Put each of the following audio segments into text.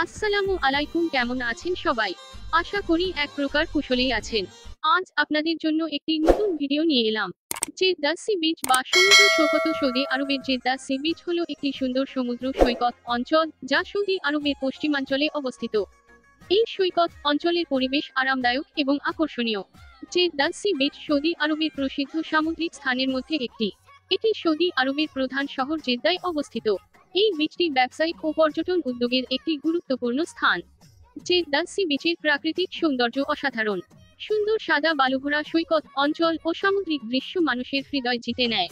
আসসালামু আলাইকুম, কেমন আছেন সবাই? আশা করি এক প্রকার কুশলেই আছেন। আজ আপনাদের জন্য একটি নতুন ভিডিও নিয়ে এলাম। জেদ্দা সি বিচ বা সমুদ্র সৈকত। সৌদি আরবের জেদ্দা সি বিচ হলো একটি সুন্দর সমুদ্র সৈকত অঞ্চল যা সৌদি আরবের পশ্চিমাঞ্চলে অবস্থিত। এই সৈকত অঞ্চলের পরিবেশ আরামদায়ক এবং আকর্ষণীয়। জেদ্দা সি বিচ সৌদি আরবের প্রসিদ্ধ সামুদ্রিক স্থানের মধ্যে একটি। এটি সৌদি আরবের প্রধান শহর জেদ্দায় অবস্থিত। এই বিচটি ব্যবসায়িক ও পর্যটন উদ্যোগের একটি গুরুত্বপূর্ণ স্থান। জেদ্দা সি বিচের প্রাকৃতিক সৌন্দর্য অসাধারণ। সুন্দর সাদা বালুভরা সৈকত অঞ্চল ও সামুদ্রিক দৃশ্য মানুষের হৃদয় জিতে নেয়।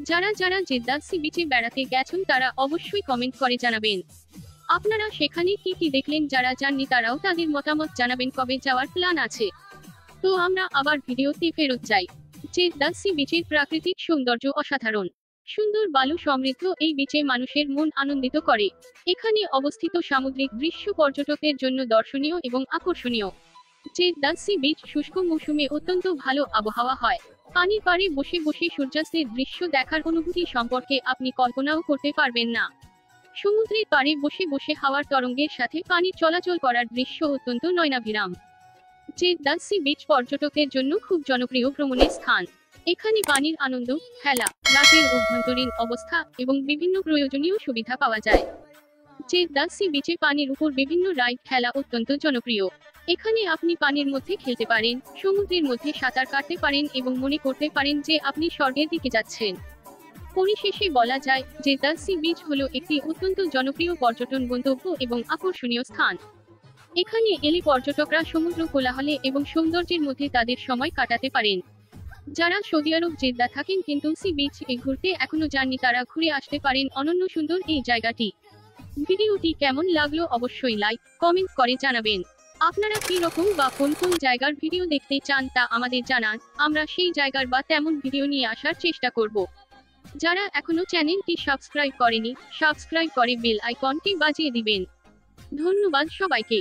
যারা যারা জেদ্দা সি বিচে বেড়াতে গেছেন তারা অবশ্যই কমেন্ট করে জানাবেন আপনারা সেখানে কি কি দেখলেন। যারা যাননি তারাও তাদের মতামত জানাবেন। কবে যাওয়ার প্ল্যান আছে? তো আমরা আবার ভিডিওতে ফেরত যাই। জেদ্দা সি বিচের প্রাকৃতিক সৌন্দর্য অসাধারণ। সুন্দর বালু সমৃদ্ধ এই বিচে মানুষের মন আনন্দিত করে। এখানে অবস্থিত সামুদ্রিক দৃশ্য পর্যটকদের জন্য দর্শনীয় এবং আকর্ষণীয়। জেদ্দা সি বিচ শুষ্ক মৌসুমে অত্যন্ত ভালো আবহাওয়া হয়। পানির পাড়ে বসে বসে সূর্যাস্তের দৃশ্য দেখার অনুভূতি সম্পর্কে আপনি কল্পনাও করতে পারবেন না। সমুদ্রের পাড়ে বসে বসে হাওয়ার তরঙ্গের সাথে পানির চলাচল করার দৃশ্য অত্যন্ত নয়নাভিরাম। জেদ্দা সি বিচ পর্যটকদের জন্য খুব জনপ্রিয় ভ্রমণের স্থান। এখানে পানির আনন্দ, খেলা, রাতের অভ্যন্তরীণ অবস্থা এবং বিভিন্ন প্রয়োজনীয় সুবিধা পাওয়া যায়। জেদ্দা সি বিচে পানির উপর বিভিন্ন রাইড খেলা অত্যন্ত জনপ্রিয়। এখানে আপনি পানির মধ্যে খেলতে পারেন, সমুদ্রের মধ্যে সাঁতার কাটতে পারেন এবং মনে করতে পারেন যে আপনি স্বর্গের দিকে যাচ্ছেন। পরিশেষে বলা যায়, জেদ্দা সি বিচ হলো একটি অত্যন্ত জনপ্রিয় পর্যটন গন্তব্য এবং আকর্ষণীয় স্থান। এখানে এলে পর্যটকরা সমুদ্র কোলাহলে এবং সৌন্দর্যের মধ্যে তাদের সময় কাটাতে পারেন। যারা সৌদি আরব জেদ্দা থাকেন কিন্তু সি বিচ এ ঘুরতে এখনো যাননি তারা ঘুরে আসতে পারেন অনন্য সুন্দর এই জায়গাটি। ভিডিওটি কেমন লাগলো অবশ্যই লাইক, কমেন্ট করে জানাবেন। আপনারা কি রকম বা কোন কোন জায়গার ভিডিও দেখতে চান তা আমাদের জানান। আমরা সেই জায়গার বা তেমন ভিডিও নিয়ে আসার চেষ্টা করব। যারা এখনো চ্যানেলটি সাবস্ক্রাইব করেনি, সাবস্ক্রাইব করে বেল আইকনটি বাজিয়ে দিবেন। ধন্যবাদ সবাইকে।